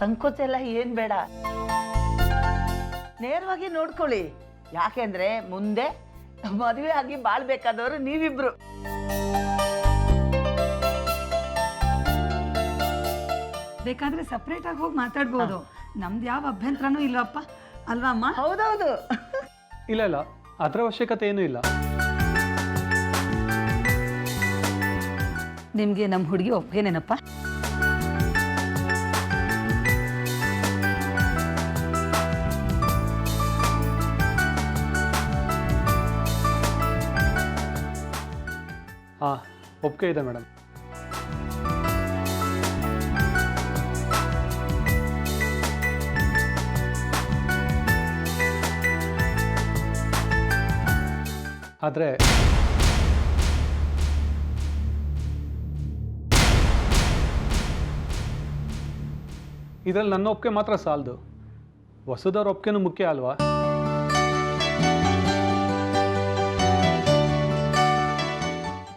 ಸಂಕೋಚ ಎಲ್ಲ ಏನ್ ಬೇಡ, ನೇರವಾಗಿ ನೋಡ್ಕೊಳ್ಳಿ. ಯಾಕೆಂದ್ರೆ ಮುಂದೆ ಮದುವೆ ಆಗಿ ಬಾಳ್ಬೇಕಾದವರು ನೀವಿಬ್ರು. ಬೇಕಾದ್ರೆ ಸಪ್ರೇಟ್ ಆಗಿ ಹೋಗಿ ಮಾತಾಡ್ಬೋದು. ನಮ್ದು ಯಾವ ಅಭ್ಯಂತರನೂ ಇಲ್ಲಪ್ಪ, ಅಲ್ವಾ ಅಮ್ಮ? ಹೌದೌದು. ಇಲ್ಲ ಇಲ್ಲ, ಅದರ ಅವಶ್ಯಕತೆ ಏನೂ ಇಲ್ಲ. ನಿಮ್ಗೆ ನಮ್ಮ ಹುಡುಗಿ ಒಪ್ಪಿಗೆನೇನಪ್ಪ? ಹಾಂ, ಒಪ್ಪಿಗೆ ಇದೆ ಮೇಡಮ್. ಆದರೆ ಇದರಲ್ಲಿ ನನ್ನ ಒಪ್ಪಿಗೆ ಮಾತ್ರ ಸಾಲದು, ವಸುದವ್ರ ಒಪ್ಪಿಗೆನೂ ಮುಖ್ಯ ಅಲ್ವಾ?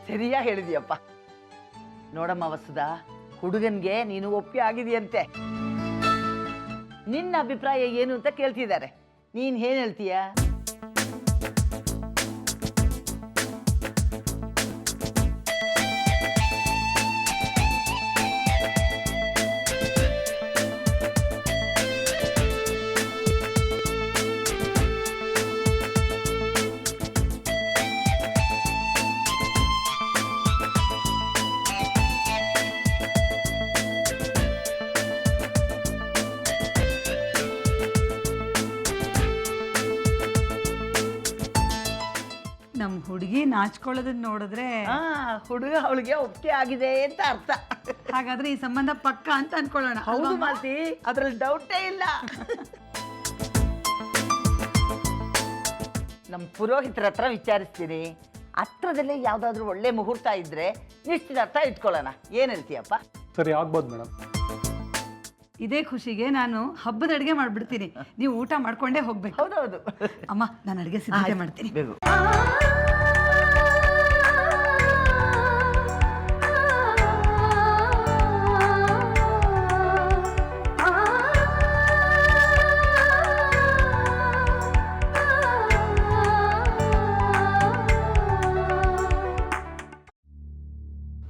ಸರಿಯಾಗಿ ಹೇಳಿದ್ಯಪ್ಪ. ನೋಡಮ್ಮ ವಸುದ, ಹುಡುಗನ್ಗೆ ನೀನು ಒಪ್ಪಿಗೆ ಆಗಿದೆಯಂತೆ. ನಿನ್ನ ಅಭಿಪ್ರಾಯ ಏನು ಅಂತ ಕೇಳ್ತಿದ್ದಾರೆ. ನೀನ್ ಏನ್ ಹೇಳ್ತೀಯ? ನಮ್ಮ ಹುಡುಗಿ ನಾಚ್ಕೊಳ್ಳೋದನ್ನ ನೋಡಿದ್ರೆ ಹುಡುಗ ಅವಳಿಗೆ ಒಪ್ಪಿಗೆ ಆಗಿದೆ ಅಂತ ಅರ್ಥ. ಹಾಗಾದ್ರೆ ಈ ಸಂಬಂಧ ಪಕ್ಕ ಅಂತ ಅನ್ಕೊಳ್ಳೋಣ. ಹೌದು ಮಾಲ್ತಿ, ಅದ್ರಲ್ಲಿ ಡೌಟೇ ಇಲ್ಲ. ನಮ್ಮ ಪುರೋಹಿತರ ಹತ್ರ ವಿಚಾರಿಸ್ತೀನಿ. ಹತ್ರದಲ್ಲೇ ಯಾವ್ದಾದ್ರು ಒಳ್ಳೆ ಮುಹೂರ್ತ ಇದ್ರೆ ನಿಶ್ಚಿತಾರ್ಥ ಇಟ್ಕೊಳ್ಳೋಣ. ಏನ್ ಹೇಳ್ತೀಯಪ್ಪ? ಸರಿ, ಆಗ್ಬೋದು ಮೇಡಮ್. ಇದೇ ಖುಷಿಗೆ ನಾನು ಹಬ್ಬದ ಅಡುಗೆ ಮಾಡ್ಬಿಡ್ತೀನಿ, ನೀವು ಊಟ ಮಾಡ್ಕೊಂಡೇ ಹೋಗ್ಬೇಕು. ಹೌದೌದು ಅಮ್ಮ, ನಾನು ಅಡುಗೆ ಸಿದ್ಧತೆ ಮಾಡ್ತೀನಿ.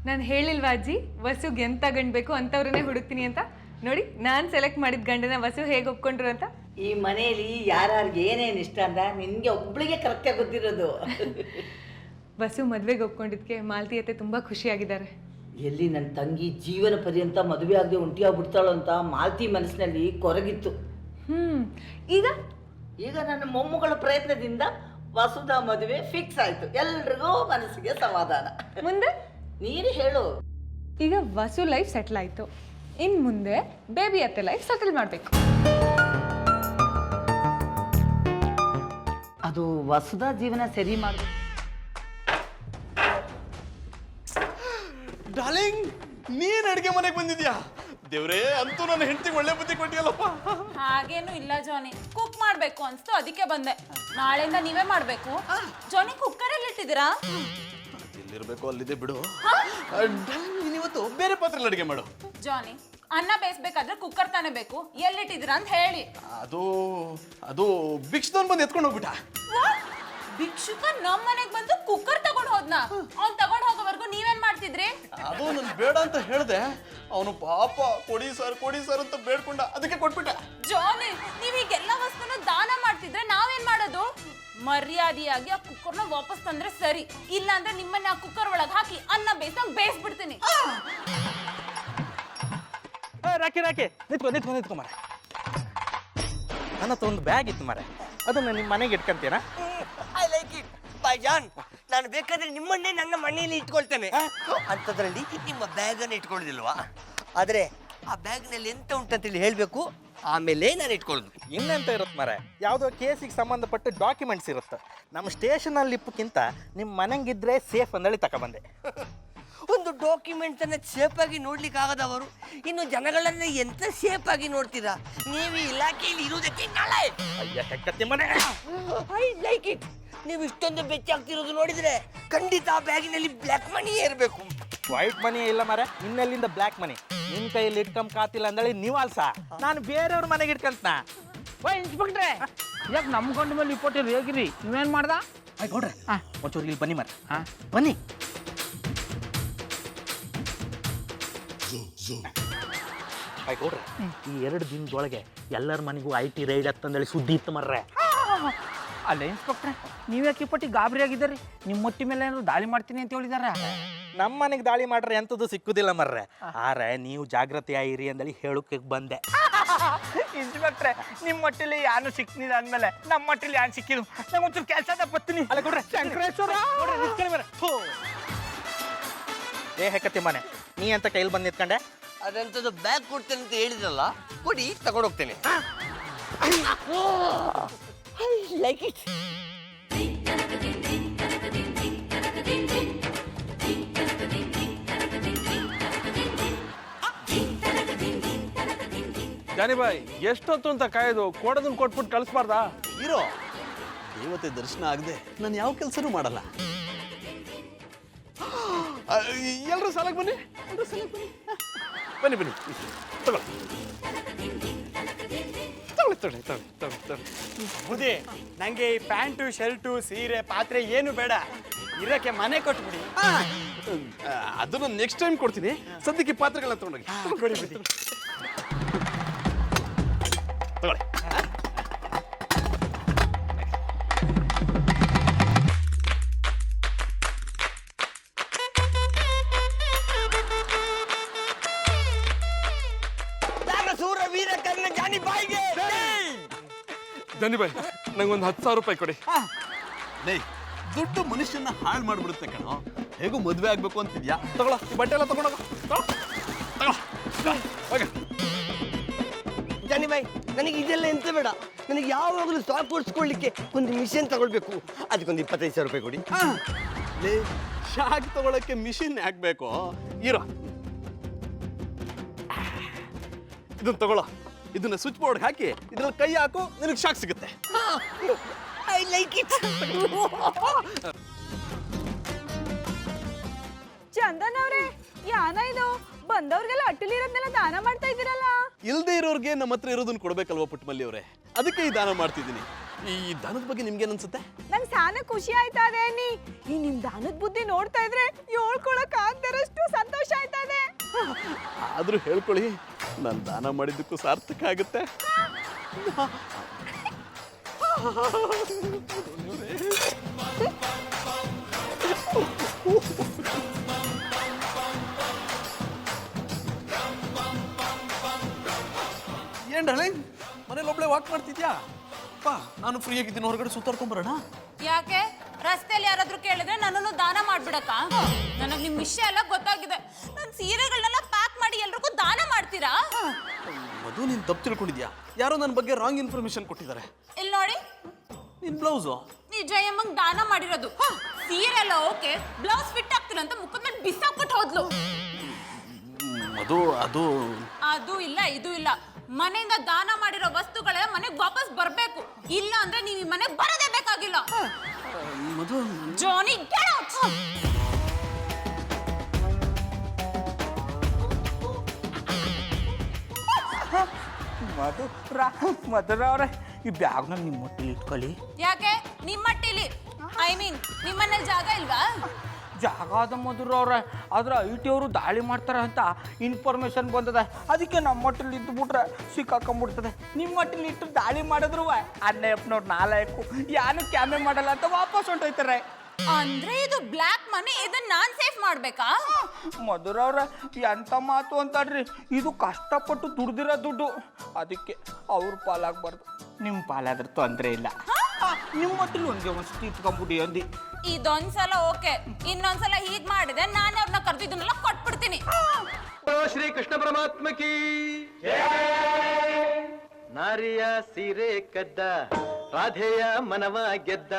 ನಾನು ಹೇಳಿಲ್ವಾ ಅಜ್ಜಿ, ವಸುಗೆ ಎಂತ ಗಂಡು ಬೇಕು ಅಂಥವ್ರನ್ನೇ ಹುಡುಕ್ತೀನಿ ಅಂತ? ನೋಡಿ, ನಾನು ಸೆಲೆಕ್ಟ್ ಮಾಡಿದ ಗಂಡನ ವಸು ಹೇಗೆ ಒಪ್ಕೊಂಡ್ರು ಅಂತ. ಈ ಮನೆಯಲ್ಲಿ ಯಾರ್ಯಾರಿಗೆ ಏನೇನು ಇಷ್ಟ ಅಂತ ನಿನ್ಗೆ ಒಬ್ಳಿಗೆ ಕರೆಕ್ಟಾಗಿ ಗೊತ್ತಿರೋದು. ವಸು ಮದುವೆಗೆ ಒಪ್ಕೊಂಡಿದ್ದಕ್ಕೆ ಮಾಲತಿ ಅತ್ತೆ ತುಂಬ ಖುಷಿಯಾಗಿದ್ದಾರೆ. ಎಲ್ಲಿ ನನ್ನ ತಂಗಿ ಜೀವನ ಪರ್ಯಂತ ಮದುವೆ ಆಗದೆ ಒಂಟಿಯಾಗ್ಬಿಡ್ತಾಳು ಅಂತ ಮಾಲ್ತಿ ಮನಸ್ಸಿನಲ್ಲಿ ಕೊರಗಿತ್ತು. ಈಗ ಈಗ ನನ್ನ ಮೊಮ್ಮಗಳ ಪ್ರಯತ್ನದಿಂದ ವಸುದ ಮದುವೆ ಫಿಕ್ಸ್ ಆಯ್ತು. ಎಲ್ರಿಗೂ ಮನಸ್ಸಿಗೆ ಸಮಾಧಾನ. ಮುಂದೆ ನೀನು ಹೇಳು. ಈಗ ವಸು ಲೈಫ್ ಸೆಟ್ಲ್ ಆಯಿತು, ಇನ್ನು ಮುಂದೆ ಬೇಬಿ ಅತ್ತೆ ಲೈಫ್ ಸೆಟಲ್ ಮಾಡಬೇಕು. ಅದು ವಸುದ ಜೀವನ ಸರಿ ಮಾಡು. ಡಾರ್ಲಿಂಗ್, ನೀನ್ ಅಡಿಗೆ ಮನೆಗೆ ಬಂದಿದ್ಯಾ? ದೇವ್ರೇ, ಅಂತೂ ನನ್ನ ಹೆಂಡತಿಗೆ ಒಳ್ಳೆ ಬುದ್ಧಿ ಕೊಟ್ಟಿಯಲ್ಲಪ್ಪ. ಹಾಗೇನು ಇಲ್ಲ ಜಾನಿ, ಕುಕ್ ಮಾಡ್ಬೇಕು ಅನ್ಸ್ತು, ಅದಕ್ಕೆ ಬಂದೆ. ನಾಳೆಯಿಂದ ನೀವೇ ಮಾಡ್ಬೇಕು. ಜಾನಿ, ಕುಕ್ಕರಲ್ಲಿ ಇಟ್ಟಿದ್ದೀರಾ? ಎಲ್ಲಿರ್ಬೇಕು ಅಲ್ಲಿದೆ ಬಿಡು. ನೀನಿವತ್ತು ಬೇರೆ ಪಾತ್ರೆಯಲ್ಲಿ ಅಡಿಗೆ ಮಾಡು. ಜಾನಿ, ಅನ್ನ ಬೇಯಿಸ್ಬೇಕಾದ್ರೆ ಕುಕ್ಕರ್ ತಾನೇ ಬೇಕು, ಎಲ್ಲಿಟ್ಟಿದ್ದೀರಾ ಅಂತ ಹೇಳಿ. ಅದು ಭಿಕ್ಷದವನ್ ಬಂದು ಎತ್ಕೊಂಡು ಹೋಗ್ಬಿಟ್ಟ. ಭಿಕ್ಷುಕ ನಮ್ಮ ಮನೆಗೆ ಬಂದು ಕುಕ್ಕರ್ ತಗೊಂಡು ಹೋದ್ನ? ಅವ್ನು ತಗೊಂಡು ಹೋಗೋವರೆಗೂ ನೀವೇನ್ ಮಾಡ್ತಿದ್ರಿ? ಅದು ನನ್ ಬೇಡ ಅಂತ ಹೇಳ್ದೆ, ಅವನು ಪಾಪ ಕೊಡಿ ಸರ್ ಅಂತ ಬೇಡ್ಕೊಂಡ, ಅದಕ್ಕೆ ಕೊಟ್ಬಿಟ್ಟ. ಜಾನಿ, ನೀವ್ ಹೀಗೆಲ್ಲ ವಸ್ತುನ ದಾನ ಮಾಡ್ತಿದ್ರೆ ನಾವೇನ್ ಮಾಡೋದು? ಮರ್ಯಾದೆಯಾಗಿ ಆ ಕುಕ್ಕರ್ನ ವಾಪಸ್ ತಂದ್ರೆ ಸರಿ, ಇಲ್ಲ ಅಂದ್ರೆ ನಿಮ್ಮನ್ನ ಆ ಕುಕ್ಕರ್ ಒಳಗೆ ಹಾಕಿ ಅನ್ನ ಬೇಯಿಸ್ಬಿಡ್ತೀನಿ. ರಾಕಿ ನಿಂತ್ಕೊ ಮಾರ. ನನ್ನ ಹತ್ರ ಒಂದು ಬ್ಯಾಗ್ ಇತ್ತು ಮಾರ, ಅದನ್ನ ನಿಮ್ಮ ಮನೆಗೆ ಇಟ್ಕೊಂತೀರಾ? ಐ ಲೈಕ್ ಇಟ್ ಭಾಯ್ಜಾನ್. ನಾನು ಬೇಕಾದ್ರೆ ನಿಮ್ಮನ್ನೇ ನನ್ನ ಮನೆಯಲ್ಲಿ ಇಟ್ಕೊಳ್ತೇನೆ. ಅಂಥದ್ರಲ್ಲಿ ನಿಮ್ಮ ಬ್ಯಾಗನ್ನು ಇಟ್ಕೊಳ್ಳೋದಿಲ್ವಾ? ಆದರೆ ಆ ಬ್ಯಾಗ್ನಲ್ಲಿ ಎಂತ ಉಂಟಂತೇಳಿ ಹೇಳಬೇಕು, ಆಮೇಲೆ ನಾನು ಇಟ್ಕೊಳ್ಳೋದು. ಇನ್ನೆಂತ ಇರುತ್ತೆ ಮಾರ, ಯಾವುದೋ ಕೇಸಿಗೆ ಸಂಬಂಧಪಟ್ಟ ಡಾಕ್ಯುಮೆಂಟ್ಸ್ ಇರುತ್ತೆ. ನಮ್ಮ ಸ್ಟೇಷನಲ್ಲಿ ಇಪ್ಪಕ್ಕಿಂತ ನಿಮ್ಮ ಮನೆಗಿದ್ರೆ ಸೇಫ್ ಅಂದೇಳಿ ತಗೊಬಂದೆ. ಒಂದು ಡಾಕ್ಯುಮೆಂಟ್ಸ್ ಅನ್ನ ಸೇಫ್ ಆಗಿ ನೋಡ್ಲಿಕ್ಕೆ ಆಗದವರು ಇನ್ನು ಜನಗಳನ್ನ ಎಂತ ಸೇಫ್ ಆಗಿ ನೋಡ್ತೀರಾ? ನೀವು ಇಲಾಖೆಯಲ್ಲಿ ಇರುವುದಕ್ಕೆ ನಾಳೆ. ಅಯ್ಯ ಹೆಕ್ಕತ್ತಿ ಮನೆ. I like it. ನೀವು ಇಷ್ಟೊಂದು ಬೆಚ್ಚ ಆಗ್ತಿರೋದು ನೋಡಿದ್ರೆ ಖಂಡಿತ ಆ ಬ್ಯಾಗಿನಲ್ಲಿ ಬ್ಲ್ಯಾಕ್ ಮನಿಯೇ ಇರಬೇಕು. ವೈಟ್ ಮನಿ ಇಲ್ಲ ಮರ ಇನ್ನೆಲ್ಲಿಂದ ಬ್ಲ್ಯಾಕ್ ಮನಿ ನಿನ್ ಕೈಯಲ್ಲಿ ಇಟ್ಕೊಂಡ್ ಕಾತಿಲ್ಲ ಅಂದಳಿ ನೀವು ಅಲ್ಸ ನಾನು ಬೇರೆಯವ್ರ ಮನೆಗೆ ಇಟ್ಕೊಂತ ಇನ್ಸ್ಪೆಕ್ಟ್ರೆ ಯಾಕೆ ನಮ್ಮ ಗಂಡ ಮೇಲೆ ಇಪ್ಪತ್ತು ಹೇಗಿರಿ ನೀವೇನ್ ಮಾಡ್ದ ನೋಡ್ರಿ ಒಂಚೂರು ಇಲ್ಲಿ ಬನ್ನಿ ಮರ ಬನ್ನಿ ನೋಡ್ರಿ ಈ 2 ದಿನದೊಳಗೆ ಎಲ್ಲರ ಮನೆಗೂ IT ರೈಡ್ ಅಂತಂದೇಳಿ ಸುದ್ದಿ ಇತ್ತು ಮರ್ರೆ. ಅಲ್ಲ ಇನ್ಸ್ಪೆಕ್ಟ್ರೆ ನೀವ್ಯಾಕೆ ಇಪ್ಪಟ್ಟಿ ಗಾಬರಿ ಆಗಿದ್ದೀರಿ ನಿಮ್ಮ ಮೊಟ್ಟಿ ಮೇಲೆ ಏನಾದ್ರು ದಾಳಿ ಮಾಡ್ತೀನಿ ಅಂತ ಹೇಳಿದಾರ ನಮ್ಮ ಮನೆಗೆ ದಾಳಿ ಮಾಡ್ರೆ ಎಂಥದ್ದು ಸಿಕ್ಕುದಿಲ್ಲ ಮರ್ರೆ. ಆರೆ ನೀವು ಜಾಗೃತಿ ಆಗಿರಿ ಅಂದೇಳಿ ಹೇಳೋಕೆ ಬಂದೆ. ಇನ್ಸ್ಪೆಕ್ಟ್ರೆ ನಿಮ್ಮ ಮಟ್ಟಿಲಿ ಯಾನು ಸಿಕ್ಕಿದ ಅಂದ್ಮೇಲೆ ನಮ್ಮ ಮಟ್ಟಿಲಿ ಯಾನು ಸಿಕ್ಕಿದ್ರು ನಂಗೆ ಒಂಚೂರು ಕೆಲಸದ ಬತ್ತೀನಿ ಅಲ್ಲ ಕೊಡ್ರೆ ಶಂಕರೇಶ್ವರ ಏ ಹೆಕ್ಕತ್ತಿ ಮನೆ ನೀ ಅಂತ ಕೈಲಿ ಬಂದು ನಿಂತ್ಕೊಂಡೆ. ಅದಂತದ್ದು ಬ್ಯಾಗ್ ಕೊಡ್ತೇನೆ ಅಂತ ಹೇಳಿದ್ರಲ್ಲ, ಕೊಡಿ ತಗೊಂಡೋಗ್ತೇನೆ. Like it. ಜಾನಿಬಾಯ್ ಎಷ್ಟೊತ್ತು ಅಂತ ಕಾಯೋದು? ಕೊಡೋದನ್ನ ಕೊಟ್ಬಿಟ್ಟು ಕಳಿಸ್ಬಾರ್ದಾ? ಇರೋ ದೇವತೆ ದರ್ಶನ ಆಗದೆ ನಾನು ಯಾವ ಕೆಲಸನೂ ಮಾಡಲ್ಲ. ಎಲ್ಲರೂ ಸಾಲಕ್ಕೆ ಬನ್ನಿ, ಎಲ್ಲರೂ ಸಾಲಕ್ಕೆ ಬನ್ನಿ. ಬನ್ನಿ ಬನ್ನಿ ತಗೊಳ್ಳಿ ತಗೊಳ್ಳಿ ತಗೊಳ್ಳಿ ತಗೊಳ್ಳಿ ತಗೊಳ್ಳಿ. ಬುದ್ಧಿ ನಂಗೆ ಈ ಪ್ಯಾಂಟು ಶರ್ಟು ಸೀರೆ ಪಾತ್ರೆ ಏನು ಬೇಡ, ಇರಕ್ಕೆ ಮನೆ ಕೊಟ್ಬಿಡಿ. ಅದನ್ನು ನೆಕ್ಸ್ಟ್ ಟೈಮ್ ಕೊಡ್ತೀನಿ. ಸದ್ಯಕ್ಕೆ ಈ ಪಾತ್ರೆಗಳನ್ನ ತಗೊಂಡೋಗಿ ಕೊಡಿ ಬುದ್ಧಿ. ತಗೊಳ್ಳಿ. ಸೂರ ವೀರ ಕರ್ಣ ಜಾನಿ ಬಾಯಿಗೆ. ಜಾನಿಬಾಯ್ ನಂಗೊಂದು 10,000 ರೂಪಾಯಿ ಕೊಡಿ. ದುಡ್ಡು ಮನುಷ್ಯನ ಹಾಳು ಮಾಡ್ಬಿಡುತ್ತೆ ಕಣೋ. ಹೇಗೂ ಮದುವೆ ಆಗ್ಬೇಕು ಅಂತಿದ್ಯಾ? ತಗೊಳ್ಳೋ, ಈ ಬಟ್ಟೆ ಎಲ್ಲ ತಗೊಂಡೋಗ. ಜಾನಿ ಬಾಯ್ ನನಗೆ ಇದೆಲ್ಲ ಎಂತ ಬೇಡ, ನನಗೆ ಯಾವಾಗಲೂ ಸ್ಟಾಕ್ ಓಡಿಸ್ಕೊಳ್ಳಿಕ್ಕೆ ಒಂದು ಮಿಷನ್ ತಗೊಳ್ಬೇಕು. ಅದಕ್ಕೊಂದು 25,000 ರೂಪಾಯಿ ಕೊಡಿ. ಶಾಕ್ ತಗೊಳಕ್ಕೆ ಮಿಷಿನ್ ಹಾಕ್ಬೇಕು. ಇರೋ ಇದನ್ನ ತಗೊಳ್ಳೋ. ಇದನ್ನ ಸ್ವಿಚ್ ಬೋರ್ಡ್ ಹಾಕಿ ಇದ್ರಲ್ಲಿ ಕೈ ಹಾಕು, ನಿನಗೆ ಶಾಕ್ ಸಿಗುತ್ತೆ. I like it. ಚಂದನ್ ಅವ್ರೆ, ಯಾನ ಇದು ಬಂದವ್ರಿಗೆಲ್ಲ ಅಟ್ಟಲಿರೋದ್ನೆಲ್ಲ ದಾನ ಮಾಡ್ತಾ ಇದ್ದೀರಲ್ಲ? ಇಲ್ದೇ ಇರೋರ್ಗೆ ನಮ್ಮ ಹತ್ರ ಇರೋದನ್ನ ಕೊಡ್ಬೇಕಲ್ವಾ ಪುಟ್ಟಮಲ್ಲಿ ಅವರೇ, ಅದಕ್ಕೆ ಈ ದಾನ ಮಾಡ್ತಿದ್ದೀನಿ. ಈ ದಾನದ ಬಗ್ಗೆ ನಿಮ್ಗೇನ್ ಅನ್ಸುತ್ತೆ? ನಂಗೆ ಸಾನ ಖುಷಿ ಆಯ್ತಾ ಇದೆ ನೀ ಈ ನಿಮ್ ದಾನದ ಬುದ್ಧಿ ನೋಡ್ತಾ ಇದ್ರೆ ಹೇಳ್ಕೊಳಕ್ ಆಗ್ತಾರಷ್ಟು ಸಂತೋಷ ಆಯ್ತಾ ಇದೆ. ಆದ್ರೂ ಹೇಳ್ಕೊಳ್ಳಿ, ನಾನು ದಾನ ಮಾಡಿದ್ದಕ್ಕೂ ಸಾರ್ಥಕ ಆಗುತ್ತೆ. ಏನ್ ಡಾರ್ಲಿಂಗ್, ಮನೇಲಿ ಒಬ್ಳೆ ವಾಕ್ ಮಾಡ್ತಿದ್ಯಾ? ಅಪ್ಪ ನಾನು ಫ್ರೀ ಆಗಿದ್ದೀನಿ, ಹೊರಗಡೆ ಸುತ್ತಾಡ್ಕೊಂಬರೋಣ. ಯಾಕೆ ರಸ್ತೆಯಲ್ಲಿ ಯಾರಾದ್ರೂ ಕೇಳಿದ್ರೆ ನನ್ನನ್ನು ದಾನ ಮಾಡ್ಬಿಡಕ್ಕ? ನನಗ್ ನಿಮ್ ವಿಷಯ ಎಲ್ಲ ಗೊತ್ತಾಗಿದೆ. ನನ್ ಸೀರೆಗಳನ್ನೆಲ್ಲ ಪ್ಯಾಕ್ ಮಾಡಿ ಎಲ್ರಿಗೂ ದಾನ ಮಾಡ್ತೀರಾ? ಮಧು, ನೀನ್ ತಪ್ಪು ತಿಳ್ಕೊಂಡಿದ್ಯಾ. ಯಾರೋ ನನ್ನ ಬಗ್ಗೆ ರಾಂಗ್ ಇನ್ಫಾರ್ಮೇಶನ್ ಕೊಟ್ಟಿದ್ದಾರೆ. ಇಲ್ಲಿ ನೋಡಿ, ನಿನ್ ಬ್ಲೌಸು ನಿಜ ಎಮ್ಮಂಗ್ ದಾನ ಮಾಡಿರೋದು. ಸೀರೆ ಎಲ್ಲ ಓಕೆ, ಬ್ಲೌಸ್ ಫಿಟ್ ಆಗ್ತಿಲ್ಲ ಅಂತ ಮುಖದ ಮೇಲೆ ಬಿಸಾಕ್ಬಿಟ್ಟು ಹೋದ್ಲು. ಮಧು, ಅದು ಇಲ್ಲ ಇದು ಇಲ್ಲ, ಮನೆಯಿಂದ ದಾನ ಮಾಡಿರೋ ವಸ್ತುಗಳೆಲ್ಲ ಮನೆಗೆ ವಾಪಸ್ ಬರ್ಬೇಕು. ಇಲ್ಲ ಅಂದ್ರೆ ನೀವು ಈ ಮನೆಗೆ ಬರೋದೇ ಬೇಕಾಗಿಲ್ಲ. ಮಧು, ಜಾನಿ ಗೆಟ್ ಔಟ್. ಮಧುರ ಅವ್ರೆ ಈ ಬ್ಯಾಗ್ನ ನಿಮ್ಮ ಮಟ್ಟಿಲಿ ಇಟ್ಕೊಳ್ಳಿ. ಯಾಕೆ ನಿಮ್ಮ ಮಟ್ಟಿಲಿ? ಐ ಮೀನ್ ನಿಮ್ಮನೇಲಿ ಜಾಗ ಇಲ್ವಾ? ಜಾಗ ಅದ ಮಧುರ ಅವ್ರೆ, ಆದ್ರೆ IT ಅವರು ದಾಳಿ ಮಾಡ್ತಾರೆ ಅಂತ ಇನ್ಫಾರ್ಮೇಶನ್ ಬಂದದ. ಅದಕ್ಕೆ ನಮ್ಮ ಮಟ್ಟಲ್ಲಿ ಇದ್ದುಬಿಟ್ರೆ ಸಿಕ್ಕಾಕೊಂಡ್ಬಿಡ್ತದೆ. ನಿಮ್ಮ ಮಟ್ಟಲ್ಲಿ ಇಟ್ಟು ದಾಳಿ ಮಾಡಿದ್ರು ಅಣ್ಣಪ್ಪನವ್ರು ನಾಲ್ಕು ಯಾನು ಕ್ಯಾಮೆ ಮಾಡಲ್ಲ ಅಂತ ವಾಪಸ್ ಹೊಂಟೋಯ್ತಾರೆ. ಅಂದ್ರೆ ಇದು ಬ್ಲ್ಯಾಕ್ ಮನಿ, ಇದನ್ನ ನಾನ್ ಸೇಫ್ ಮಾಡ್ಬೇಕಾ? ಮಧುರ ಅವ್ರ ಎಂತ ಮಾತು ಅಂತಾಡ್ರಿ, ಇದು ಕಷ್ಟಪಟ್ಟು ದುಡ್ದಿರೋ ದುಡ್ಡು, ಅದಕ್ಕೆ ಅವ್ರ ಪಾಲಾಗಬಾರ್ದು. ನಿಮ್ಮ ಪಾಲಾದ್ರೆ ತೊಂದರೆ ಇಲ್ಲ. ನಿಮ್ಮ ಮಟ್ಟಲ್ಲಿ ಒಂದ್ಸತಿ ಇಟ್ಕೊಂಡ್ಬಿಡಿ ಅಂದಿ. ಇದೊಂದ್ಸಲ ಓಕೆ, ಇನ್ನೊಂದ್ಸಲ ಹೀಗ್ ಮಾಡಿದೆ ನಾನು ಅವ್ರನ್ನ ಕರೆದಿದ್ದನ್ನೆಲ್ಲ ಕೊಟ್ಬಿಡ್ತೀನಿ. ಶ್ರೀ ಕೃಷ್ಣ ಪರಮಾತ್ಮಕಿ ನಾರಿಯ ಸೀರೆ ಕದ್ದ ರಾಧೆಯ ಮನವ ಗೆದ್ದ